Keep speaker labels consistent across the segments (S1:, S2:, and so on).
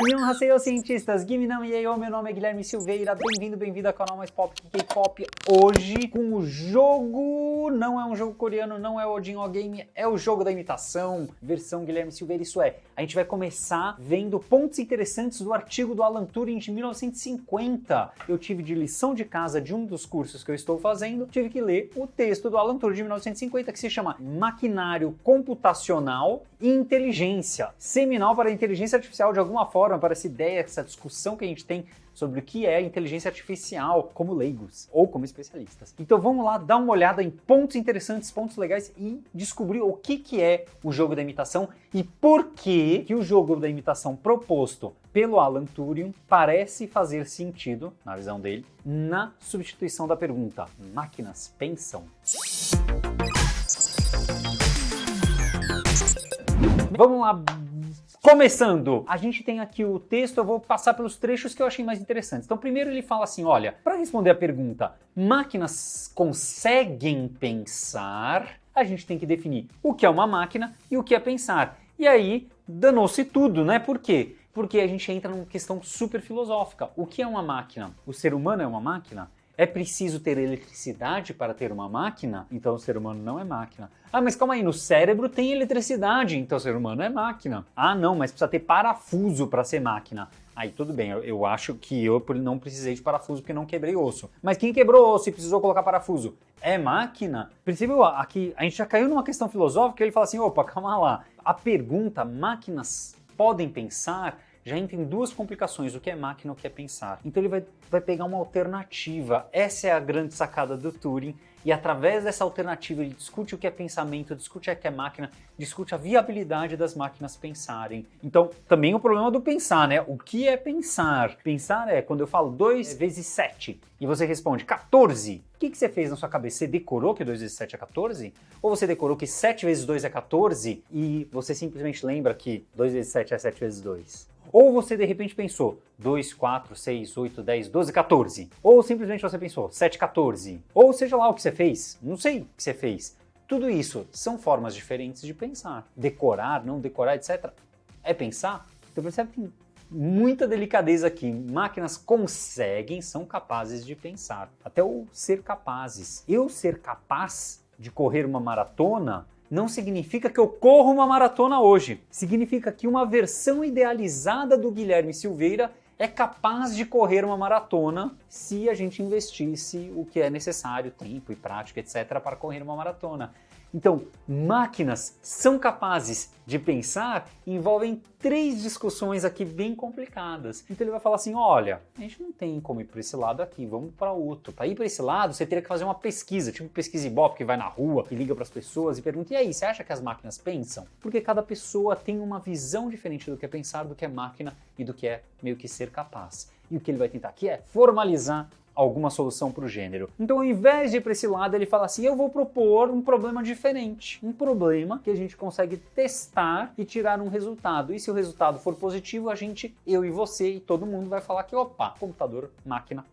S1: Annyeonghaseyo, cientistas! Giminam Yeyo, meu nome é Guilherme Silveira, bem-vindo ao canal mais pop que K-pop. Hoje, com o jogo, não é um jogo coreano, não é o Odin Game, é o jogo da imitação, versão Guilherme Silveira, isso é, a gente vai começar vendo pontos interessantes do artigo do Alan Turing de 1950. Eu tive de lição de casa de um dos cursos que eu estou fazendo, tive que ler o texto do Alan Turing de 1950, que se chama Maquinário Computacional e Inteligência, seminal para a inteligência artificial de alguma forma, para essa ideia, essa discussão que a gente tem sobre o que é inteligência artificial como leigos ou como especialistas. Então vamos lá dar uma olhada em pontos interessantes, pontos legais e descobrir o que é o jogo da imitação e por que o jogo da imitação proposto pelo Alan Turing parece fazer sentido, na visão dele, na substituição da pergunta: máquinas pensam? Vamos lá. Começando, a gente tem aqui o texto, eu vou passar pelos trechos que eu achei mais interessantes. Então, primeiro ele fala assim, olha, para responder a pergunta, máquinas conseguem pensar? A gente tem que definir o que é uma máquina e o que é pensar. E aí, danou-se tudo, né? Por quê? Porque a gente entra numa questão super filosófica. O que é uma máquina? O ser humano é uma máquina? É preciso ter eletricidade para ter uma máquina? Então o ser humano não é máquina. Ah, mas calma aí, no cérebro tem eletricidade, então o ser humano é máquina. Ah, não, mas precisa ter parafuso para ser máquina. Aí tudo bem, eu acho que eu não precisei de parafuso porque não quebrei osso. Mas quem quebrou osso e precisou colocar parafuso é máquina? Percebeu? Aqui a gente já caiu numa questão filosófica e ele fala assim, opa, calma lá. A pergunta, máquinas podem pensar? Já entra em duas complicações, o que é máquina e o que é pensar. Então ele vai pegar uma alternativa. Essa é a grande sacada do Turing. E através dessa alternativa ele discute o que é pensamento, discute o que é máquina, discute a viabilidade das máquinas pensarem. Então, também o problema do pensar, né? O que é pensar? Pensar é quando eu falo 2 vezes 7 e você responde 14. O que você fez na sua cabeça? Você decorou que 2 vezes 7 é 14? Ou você decorou que 7 vezes 2 é 14 e você simplesmente lembra que 2 vezes 7 é 7 vezes 2? Ou você de repente pensou 2, 4, 6, 8, 10, 12, 14. Ou simplesmente você pensou 7, 14. Ou seja lá o que você fez, não sei o que você fez. Tudo isso são formas diferentes de pensar. Decorar, não decorar, etc. É pensar? Então percebe que tem muita delicadeza aqui. Máquinas conseguem, são capazes de pensar. Até o ser capazes. Eu ser capaz de correr uma maratona não significa que eu corro uma maratona hoje. Significa que uma versão idealizada do Guilherme Silveira é capaz de correr uma maratona se a gente investisse o que é necessário, tempo e prática, etc., para correr uma maratona. Então, máquinas são capazes de pensar e envolvem 3 discussões aqui bem complicadas. Então ele vai falar assim, olha, a gente não tem como ir para esse lado aqui, vamos para outro. Para ir para esse lado, você teria que fazer uma pesquisa, tipo pesquisa Ibope, que vai na rua e liga para as pessoas e pergunta, e aí, você acha que as máquinas pensam? Porque cada pessoa tem uma visão diferente do que é pensar, do que é máquina e do que é meio que ser capaz. E o que ele vai tentar aqui é formalizar alguma solução para o gênero. Então, ao invés de ir para esse lado, ele fala assim, eu vou propor um problema diferente. Um problema que a gente consegue testar e tirar um resultado. E se o resultado for positivo, eu e você e todo mundo vai falar que, opa, computador, máquina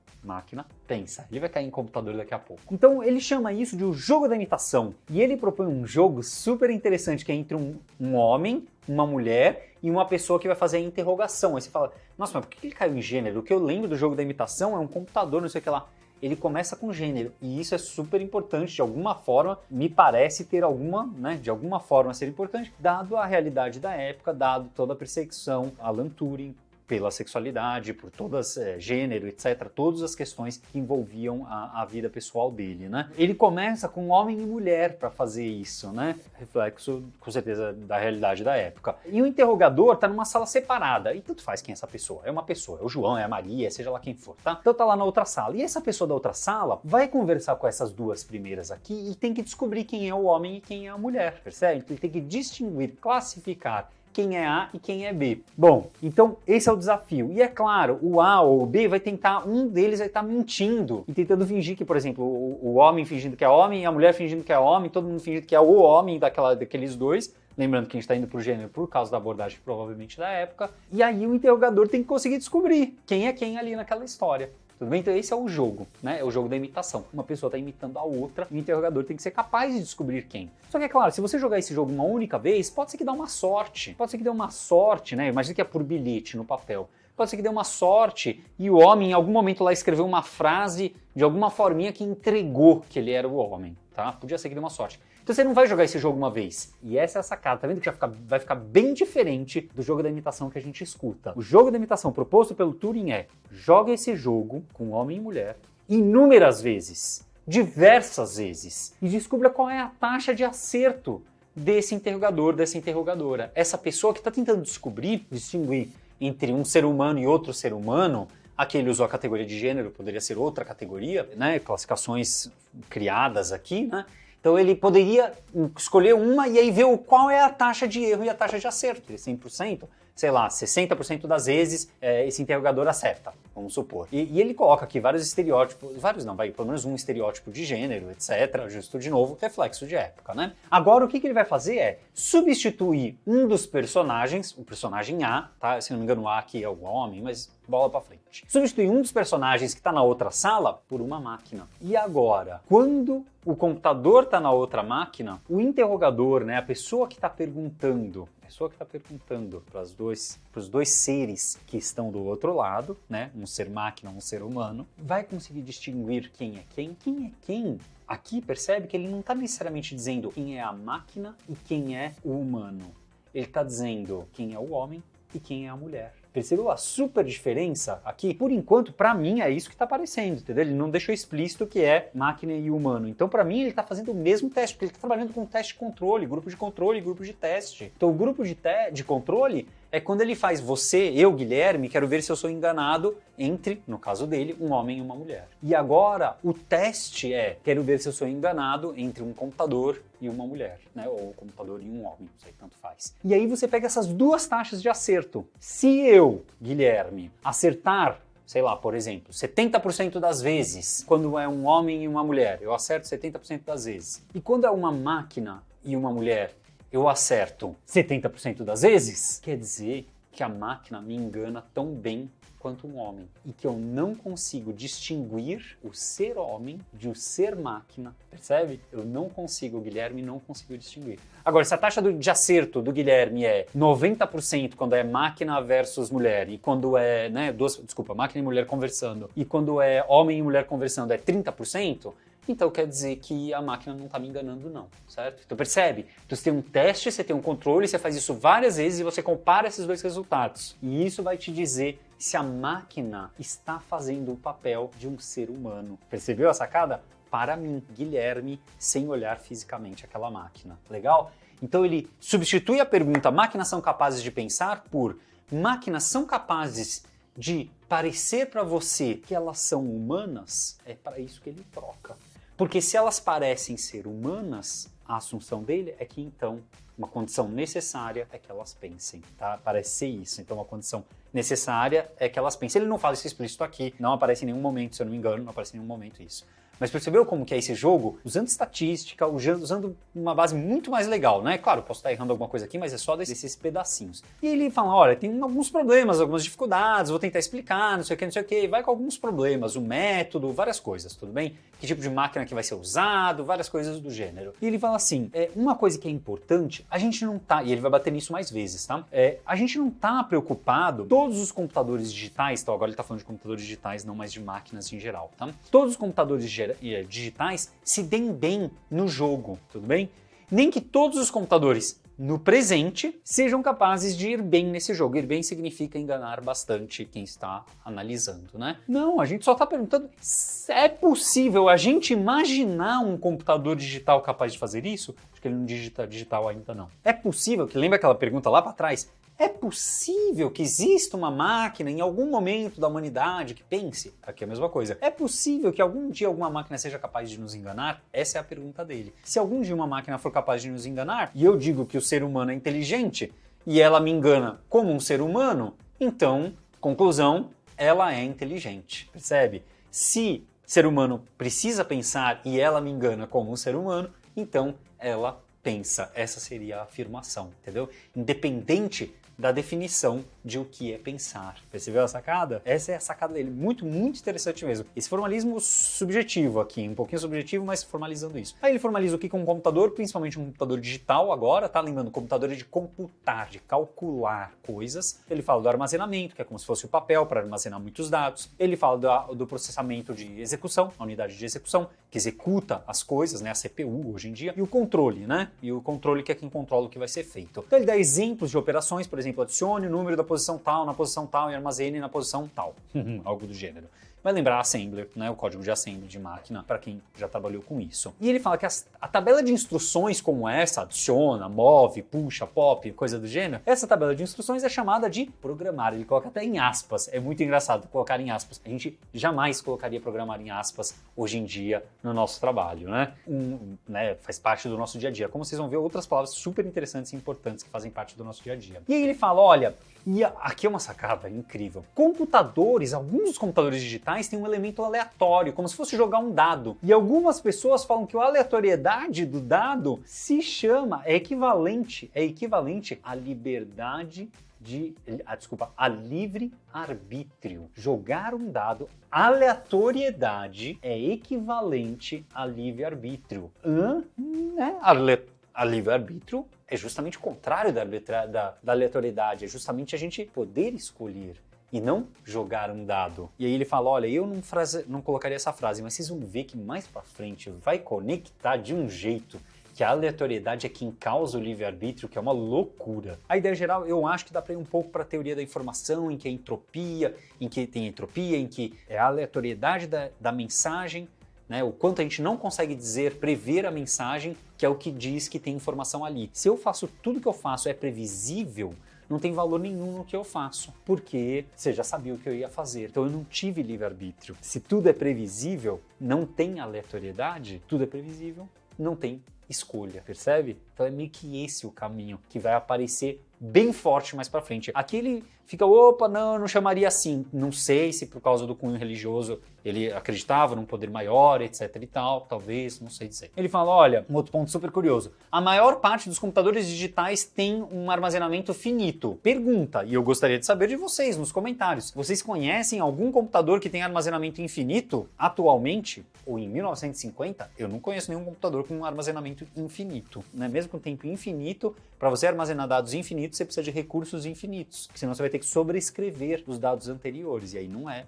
S1: pensa. Ele vai cair em computador daqui a pouco. Então, ele chama isso de o jogo da imitação. E ele propõe um jogo super interessante que é entre um homem, uma mulher e uma pessoa que vai fazer a interrogação. Aí você fala, nossa, mas por que ele caiu em gênero? O que eu lembro do jogo da imitação é um computador, não sei o que lá. Ele começa com gênero, e isso é super importante, de alguma forma, me parece ter de alguma forma ser importante, dado a realidade da época, dado toda a perseguição, Alan Turing, pela sexualidade, por todas, gênero, etc., todas as questões que envolviam a vida pessoal dele, né? Ele começa com homem e mulher para fazer isso, né? Reflexo, com certeza, da realidade da época. E o interrogador está numa sala separada, e tanto faz quem é essa pessoa. É uma pessoa, é o João, é a Maria, seja lá quem for, tá? Então tá lá na outra sala. E essa pessoa da outra sala vai conversar com essas duas primeiras aqui e tem que descobrir quem é o homem e quem é a mulher, percebe? Ele tem que distinguir, classificar quem é A e quem é B. Bom, então esse é o desafio. E é claro, o A ou o B vai tentar, um deles vai estar mentindo e tentando fingir que, por exemplo, o homem fingindo que é homem, a mulher fingindo que é homem, todo mundo fingindo que é o homem daqueles dois. Lembrando que a gente está indo para o gênero por causa da abordagem provavelmente da época. E aí o interrogador tem que conseguir descobrir quem é quem ali naquela história. Tudo bem? Então esse é o jogo, né? É o jogo da imitação. Uma pessoa está imitando a outra e o interrogador tem que ser capaz de descobrir quem. Só que é claro, se você jogar esse jogo uma única vez, pode ser que dê uma sorte. Pode ser que dê uma sorte, né? Imagina que é por bilhete no papel. Pode ser que dê uma sorte e o homem em algum momento lá escreveu uma frase de alguma forminha que entregou que ele era o homem, tá? Podia ser que dê uma sorte. Então você não vai jogar esse jogo uma vez. E essa é a sacada, tá vendo que vai ficar bem diferente do jogo da imitação que a gente escuta. O jogo da imitação proposto pelo Turing é: joga esse jogo com homem e mulher inúmeras vezes, diversas vezes, e descubra qual é a taxa de acerto desse interrogador, dessa interrogadora. Essa pessoa que está tentando distinguir entre um ser humano e outro ser humano. Aqui ele usou a categoria de gênero, poderia ser outra categoria, né? Classificações criadas aqui, né? Então ele poderia escolher uma e aí ver qual é a taxa de erro e a taxa de acerto. 100%, sei lá, 60% das vezes esse interrogador acerta, vamos supor. E ele coloca aqui vários estereótipos, pelo menos um estereótipo de gênero, etc. Justo de novo, reflexo de época, né? Agora o que ele vai fazer é substituir um dos personagens, o personagem A, tá? Se não me engano o A aqui é o homem, mas bola pra frente. Substituir um dos personagens que está na outra sala por uma máquina. E agora, quando o computador está na outra máquina, o interrogador, né, a pessoa que está perguntando para os dois seres que estão do outro lado, né, um ser máquina, um ser humano, vai conseguir distinguir quem é quem. Quem é quem? Aqui percebe que ele não está necessariamente dizendo quem é a máquina e quem é o humano. Ele está dizendo quem é o homem e quem é a mulher. Percebeu a super diferença aqui? Por enquanto, para mim, é isso que está aparecendo, entendeu? Ele não deixou explícito que é máquina e humano. Então, para mim, ele está fazendo o mesmo teste, porque ele está trabalhando com teste de controle, grupo e grupo de teste. Então, o grupo de controle é quando ele faz você, eu, Guilherme, quero ver se eu sou enganado entre, no caso dele, um homem e uma mulher. E agora, o teste é, quero ver se eu sou enganado entre um computador e uma mulher, né? Ou um computador e um homem, não sei, tanto faz. E aí você pega essas duas taxas de acerto. Se eu, Guilherme, acertar, sei lá, por exemplo, 70% das vezes, quando é um homem e uma mulher, eu acerto 70% das vezes. E quando é uma máquina e uma mulher, eu acerto 70% das vezes, quer dizer que a máquina me engana tão bem quanto um homem. E que eu não consigo distinguir o ser homem de o ser máquina. Percebe? Eu não consigo, o Guilherme não conseguiu distinguir. Agora, se a taxa de acerto do Guilherme é 90% quando é máquina versus mulher, e quando é, né, máquina e mulher conversando, e quando é homem e mulher conversando é 30%, então quer dizer que a máquina não está me enganando não, certo? Então percebe? Então você tem um teste, você tem um controle, você faz isso várias vezes e você compara esses dois resultados. E isso vai te dizer se a máquina está fazendo o papel de um ser humano. Percebeu a sacada? Para mim, Guilherme, sem olhar fisicamente aquela máquina. Legal? Então ele substitui a pergunta máquinas são capazes de pensar por máquinas são capazes de parecer para você que elas são humanas. É para isso que ele troca. Porque se elas parecem ser humanas, a assunção dele é que então uma condição necessária é que elas pensem, tá? Parece ser isso. Então uma condição necessária é que elas pensem. Ele não fala isso explícito aqui, não aparece em nenhum momento, se eu não me engano, não aparece em nenhum momento isso. Mas percebeu como que é esse jogo? Usando estatística, usando uma base muito mais legal, né? Claro, posso estar errando alguma coisa aqui, mas é só desses pedacinhos. E ele fala, olha, tem alguns problemas, algumas dificuldades, vou tentar explicar, não sei o que, vai com alguns problemas, o método, várias coisas, tudo bem? Que tipo de máquina que vai ser usado, várias coisas do gênero. E ele fala assim, uma coisa que é importante, a gente não tá, e ele vai bater nisso mais vezes, tá? A gente não tá preocupado, todos os computadores digitais, então agora ele tá falando de computadores digitais, não mais de máquinas em geral, tá? Todos os computadores digitais se deem bem no jogo, tudo bem? Nem que todos os computadores no presente sejam capazes de ir bem nesse jogo. Ir bem significa enganar bastante quem está analisando, né? Não, a gente só está perguntando se é possível a gente imaginar um computador digital capaz de fazer isso? Acho que ele não digita digital ainda não. É possível, que lembra aquela pergunta lá para trás? É possível que exista uma máquina em algum momento da humanidade que pense? Aqui é a mesma coisa. É possível que algum dia alguma máquina seja capaz de nos enganar? Essa é a pergunta dele. Se algum dia uma máquina for capaz de nos enganar, e eu digo que o ser humano é inteligente, e ela me engana como um ser humano, então, conclusão, ela é inteligente. Percebe? Se ser humano precisa pensar e ela me engana como um ser humano, então ela pensa. Essa seria a afirmação, entendeu? Independente da definição de o que é pensar. Percebeu a sacada? Essa é a sacada dele. Muito, muito interessante mesmo. Esse formalismo subjetivo aqui, um pouquinho subjetivo, mas formalizando isso. Aí ele formaliza o que é um computador, principalmente um computador digital agora, tá? Lembrando, computador é de computar, de calcular coisas. Ele fala do armazenamento, que é como se fosse o papel para armazenar muitos dados. Ele fala do processamento de execução, a unidade de execução, que executa as coisas, né? A CPU hoje em dia. E o controle, né? E o controle que é quem controla o que vai ser feito. Então ele dá exemplos de operações, por exemplo, adicione o número da posição tal na posição tal e armazene na posição tal. Algo do gênero. Vai lembrar assembler, né, o código de assembly de máquina, para quem já trabalhou com isso. E ele fala que a tabela de instruções como essa, adiciona, move, puxa, pop, coisa do gênero, essa tabela de instruções é chamada de programar. Ele coloca até em aspas, é muito engraçado colocar em aspas. A gente jamais colocaria programar em aspas hoje em dia no nosso trabalho, né? Faz parte do nosso dia a dia. Como vocês vão ver, outras palavras super interessantes e importantes que fazem parte do nosso dia a dia. E aí ele fala, olha, e aqui é uma sacada incrível. Computadores, alguns dos computadores digitais têm um elemento aleatório, como se fosse jogar um dado. E algumas pessoas falam que a aleatoriedade do dado é equivalente à liberdade a livre arbítrio. Jogar um dado, aleatoriedade é equivalente a livre arbítrio. A livre-arbítrio é justamente o contrário da aleatoriedade, é justamente a gente poder escolher e não jogar um dado. E aí ele fala, olha, eu não colocaria essa frase, mas vocês vão ver que mais pra frente vai conectar de um jeito que a aleatoriedade é quem causa o livre-arbítrio, que é uma loucura. A ideia geral, eu acho que dá para ir um pouco para a teoria da informação, em que tem entropia, em que é a aleatoriedade da mensagem, né, o quanto a gente não consegue prever a mensagem, que é o que diz que tem informação ali. Se eu faço tudo que eu faço é previsível, não tem valor nenhum no que eu faço, porque você já sabia o que eu ia fazer. Então eu não tive livre-arbítrio. Se tudo é previsível, não tem aleatoriedade, tudo é previsível, não tem escolha, percebe? Então é meio que esse o caminho que vai aparecer bem forte mais pra frente. Aqui ele fica, opa, não, eu não chamaria assim. Não sei se por causa do cunho religioso ele acreditava num poder maior, etc e tal, talvez, não sei dizer. Ele fala, olha, um outro ponto super curioso. A maior parte dos computadores digitais tem um armazenamento finito. Pergunta, e eu gostaria de saber de vocês nos comentários. Vocês conhecem algum computador que tem armazenamento infinito atualmente? Ou em 1950? Eu não conheço nenhum computador com um armazenamento infinito, né? Mesmo com tempo infinito, para você armazenar dados infinitos, você precisa de recursos infinitos, senão você vai ter que sobrescrever os dados anteriores, e aí não é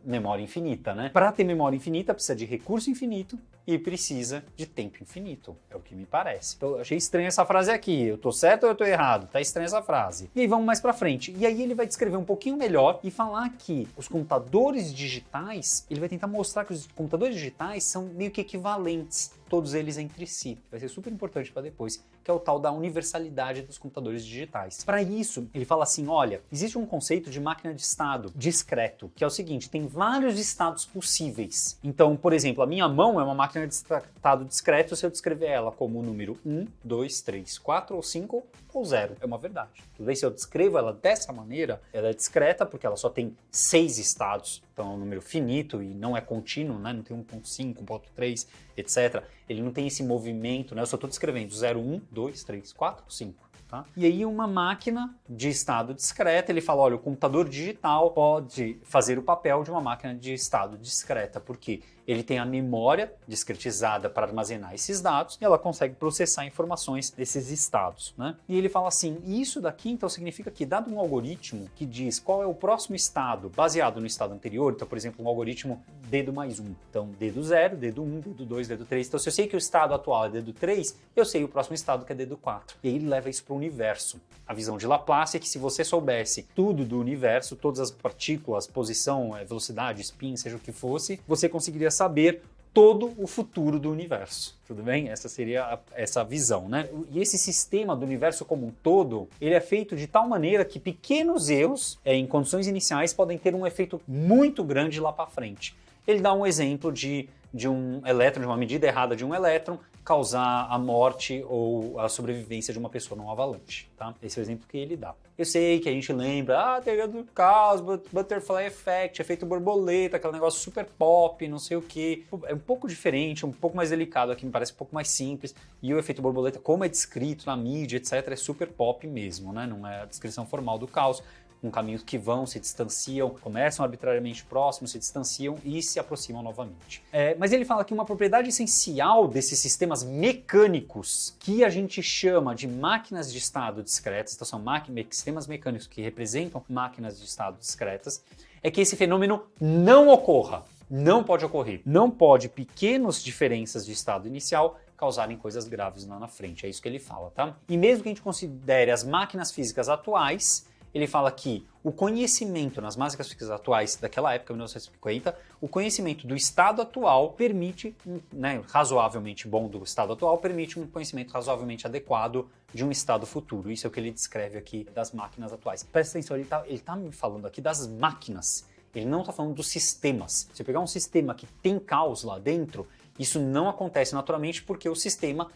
S1: memória infinita, né? Para ter memória infinita, precisa de recurso infinito e precisa de tempo infinito, é o que me parece. Então, eu achei estranha essa frase aqui, eu tô certo ou eu tô errado? Tá estranha essa frase. E aí vamos mais pra frente, e aí ele vai descrever um pouquinho melhor e falar que os computadores digitais, ele vai tentar mostrar que os computadores digitais são meio que equivalentes, todos eles entre si. Vai ser super importante para depois, que é o tal da universalidade dos computadores digitais. Para isso, ele fala assim, olha, existe um conceito de máquina de estado discreto, que é o seguinte, tem vários estados possíveis. Então, por exemplo, a minha mão é uma máquina de estado discreto se eu descrever ela como o número 1, 2, 3, 4 ou 5 ou 0. É uma verdade. Tudo bem? Se eu descrevo ela dessa maneira, ela é discreta porque ela só tem 6 estados. Então é um número finito e não é contínuo, né? Não tem 1.5, 1.3, etc. Ele não tem esse movimento, né? Eu só estou descrevendo 0, 1, 2, 3, 4, 5. Tá? E aí uma máquina de estado discreta, ele fala, olha, o computador digital pode fazer o papel de uma máquina de estado discreta, porque ele tem a memória discretizada para armazenar esses dados e ela consegue processar informações desses estados, né? E ele fala assim, isso daqui então significa que dado um algoritmo que diz qual é o próximo estado baseado no estado anterior, então por exemplo um algoritmo dedo mais 1, então dedo 0, dedo 1, dedo 2, dedo 3, então se eu sei que o estado atual é dedo 3, eu sei o próximo estado que é dedo 4. E aí ele leva isso para o universo. A visão de Laplace é que se você soubesse tudo do universo, todas as partículas, posição, velocidade, spin, seja o que fosse, você conseguiria saber todo o futuro do universo, tudo bem? Essa seria essa visão, né? E esse sistema do universo como um todo, ele é feito de tal maneira que pequenos erros em condições iniciais podem ter um efeito muito grande lá para frente. Ele dá um exemplo de de um elétron, de uma medida errada de um elétron, causar a morte ou a sobrevivência de uma pessoa num avalanche, tá? Esse é o exemplo que ele dá. Eu sei que a gente lembra, teoria do caos, butterfly effect, efeito borboleta, aquele negócio super pop, não sei o que. É um pouco diferente, um pouco mais delicado aqui, me parece um pouco mais simples. E o efeito borboleta, como é descrito na mídia, etc., é super pop mesmo, né? Não é a descrição formal do caos. Com caminhos que vão, se distanciam, começam arbitrariamente próximos, se distanciam e se aproximam novamente. Mas ele fala que uma propriedade essencial desses sistemas mecânicos, que a gente chama de máquinas de estado discretas, então são sistemas mecânicos que representam máquinas de estado discretas, é que esse fenômeno não ocorra. Não pode ocorrer. Não pode pequenas diferenças de estado inicial causarem coisas graves lá na frente. É isso que ele fala, tá? E mesmo que a gente considere as máquinas físicas atuais, ele fala que o conhecimento nas máquinas físicas atuais daquela época, 1950, o conhecimento do estado atual permite, né, razoavelmente bom do estado atual, permite um conhecimento razoavelmente adequado de um estado futuro. Isso é o que ele descreve aqui das máquinas atuais. Presta atenção, ele tá me falando aqui das máquinas. Ele não está falando dos sistemas. Se eu pegar um sistema que tem caos lá dentro, isso não acontece naturalmente porque o sistema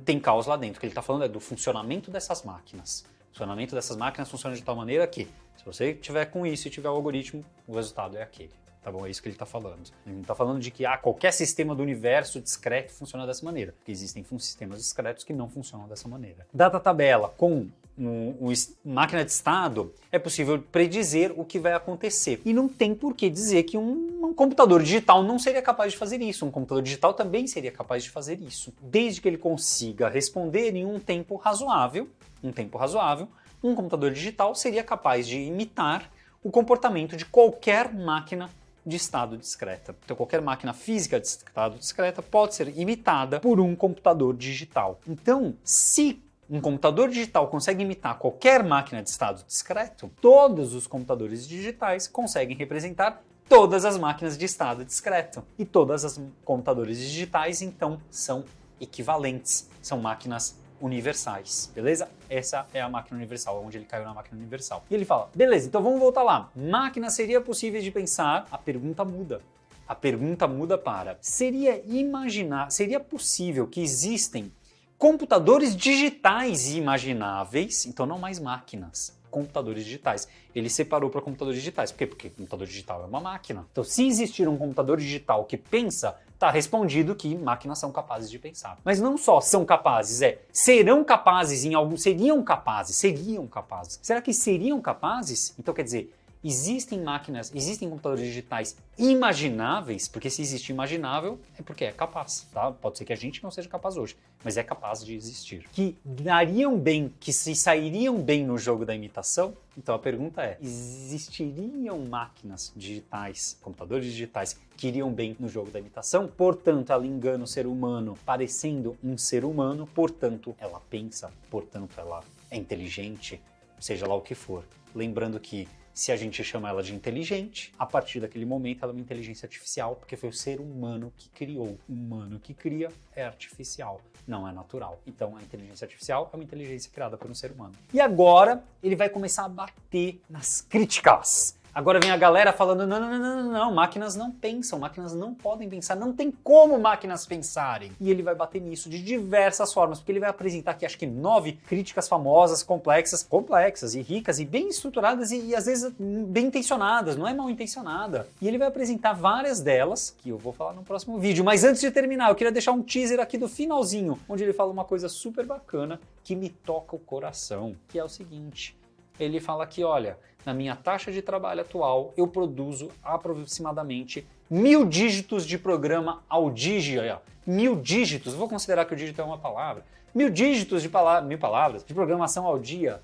S1: tem caos lá dentro. O que ele está falando é do funcionamento dessas máquinas. O funcionamento dessas máquinas funciona de tal maneira que, se você tiver com isso e tiver o algoritmo, o resultado é aquele. Tá bom? É isso que ele está falando. Ele não está falando de que qualquer sistema do universo discreto funciona dessa maneira, porque existem sistemas discretos que não funcionam dessa maneira. Dada a tabela com máquina de estado, é possível predizer o que vai acontecer. E não tem por que dizer que um computador digital não seria capaz de fazer isso. Um computador digital também seria capaz de fazer isso. Desde que ele consiga responder em um tempo razoável, um computador digital seria capaz de imitar o comportamento de qualquer máquina de estado discreta. Então, qualquer máquina física de estado discreta pode ser imitada por um computador digital. Então, se um computador digital consegue imitar qualquer máquina de estado discreto, todos os computadores digitais conseguem representar todas as máquinas de estado discreto. E todas as computadores digitais, então, são equivalentes, são máquinas universais, beleza? Essa é a máquina universal, onde ele caiu na máquina universal. E ele fala, beleza, então vamos voltar lá. Máquina seria possível de pensar? A pergunta muda. A pergunta muda para, seria possível que existem computadores digitais imagináveis, então não mais máquinas, computadores digitais. Ele separou para computadores digitais. Por quê? Porque computador digital é uma máquina. Então, se existir um computador digital que pensa, está respondido que máquinas são capazes de pensar. Mas não só são capazes, seriam capazes. Seriam capazes. Será que seriam capazes? Então, quer dizer, existem computadores digitais imagináveis, porque se existe imaginável, é porque é capaz, tá? Pode ser que a gente não seja capaz hoje, mas é capaz de existir. Que se sairiam bem no jogo da imitação? Então a pergunta é, existiriam máquinas digitais, computadores digitais, que iriam bem no jogo da imitação? Portanto, ela engana o ser humano parecendo um ser humano, portanto, ela pensa, portanto, ela é inteligente, seja lá o que for. Lembrando que se a gente chama ela de inteligente, a partir daquele momento ela é uma inteligência artificial, porque foi o ser humano que criou. O humano que cria é artificial, não é natural. Então a inteligência artificial é uma inteligência criada por um ser humano. E agora ele vai começar a bater nas críticas. Agora vem a galera falando, não, máquinas não pensam, máquinas não podem pensar, não tem como máquinas pensarem. E ele vai bater nisso de diversas formas, porque ele vai apresentar aqui, acho que 9 críticas famosas, complexas e ricas e bem estruturadas e às vezes bem intencionadas, não é mal intencionada. E ele vai apresentar várias delas, que eu vou falar no próximo vídeo. Mas antes de terminar, eu queria deixar um teaser aqui do finalzinho, onde ele fala uma coisa super bacana que me toca o coração, que é o seguinte. Ele fala que, olha, na minha taxa de trabalho atual, eu produzo aproximadamente 1000 dígitos de programa ao dia. 1000 dígitos, vou considerar que o dígito é uma palavra. 1000 dígitos de palavras de programação ao dia.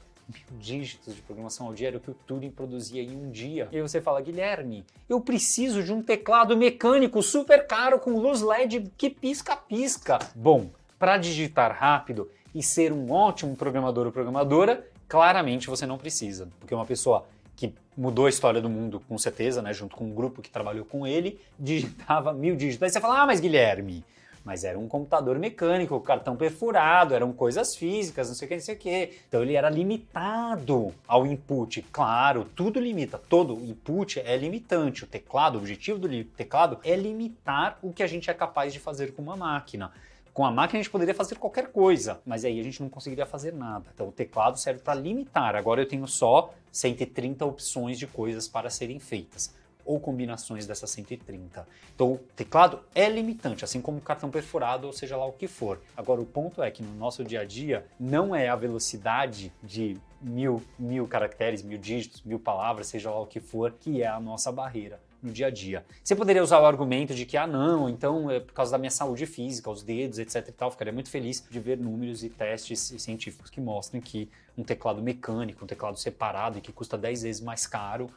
S1: 1000 dígitos de programação ao dia era o que o Turing produzia em um dia. E aí você fala, Guilherme, eu preciso de um teclado mecânico super caro com luz LED que pisca-pisca. Bom, para digitar rápido e ser um ótimo programador ou programadora, claramente você não precisa, porque uma pessoa que mudou a história do mundo, com certeza, né, junto com um grupo que trabalhou com ele, digitava 1000 dígitos. Aí você fala, mas Guilherme, mas era um computador mecânico, cartão perfurado, eram coisas físicas, não sei o que, não sei o que. Então ele era limitado ao input. Claro, tudo limita, todo input é limitante. O teclado, o objetivo do teclado é limitar o que a gente é capaz de fazer com uma máquina. Com a máquina a gente poderia fazer qualquer coisa, mas aí a gente não conseguiria fazer nada. Então o teclado serve para limitar. Agora eu tenho só 130 opções de coisas para serem feitas, ou combinações dessas 130. Então o teclado é limitante, assim como o cartão perfurado, ou seja lá o que for. Agora o ponto é que no nosso dia a dia não é a velocidade de mil caracteres, 1000 dígitos, 1000 palavras, seja lá o que for, que é a nossa barreira no dia a dia. Você poderia usar o argumento de que, não, então é por causa da minha saúde física, os dedos, etc e tal, ficaria muito feliz de ver números e testes científicos que mostrem que um teclado mecânico, um teclado separado e que custa 10 vezes mais caro,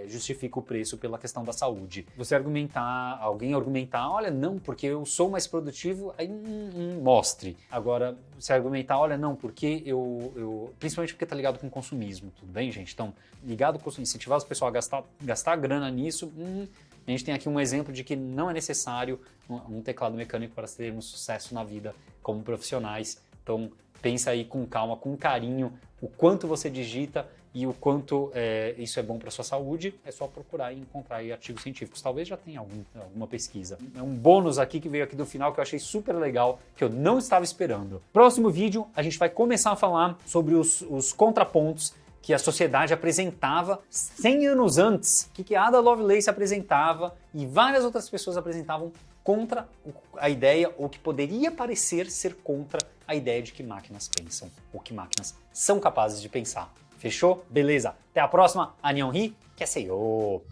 S1: justifica o preço pela questão da saúde. Alguém argumentar, olha, não, porque eu sou mais produtivo, aí mostre. Agora, você argumentar, olha, não, porque principalmente porque tá ligado com o consumismo, tudo bem, gente? Então, ligado com incentivar as pessoas a gastar grana nisso, a gente tem aqui um exemplo de que não é necessário um teclado mecânico para termos sucesso na vida como profissionais. Então, pensa aí com calma, com carinho, o quanto você digita e o quanto isso é bom para sua saúde. É só procurar e encontrar aí artigos científicos. Talvez já tenha alguma pesquisa. É um bônus aqui que veio aqui do final que eu achei super legal, que eu não estava esperando. Próximo vídeo, a gente vai começar a falar sobre os contrapontos que a sociedade apresentava 100 anos antes, que a Ada Lovelace apresentava e várias outras pessoas apresentavam contra a ideia, ou que poderia parecer ser contra a ideia de que máquinas pensam, ou que máquinas são capazes de pensar. Fechou? Beleza. Até a próxima. Annyeong-haseyo.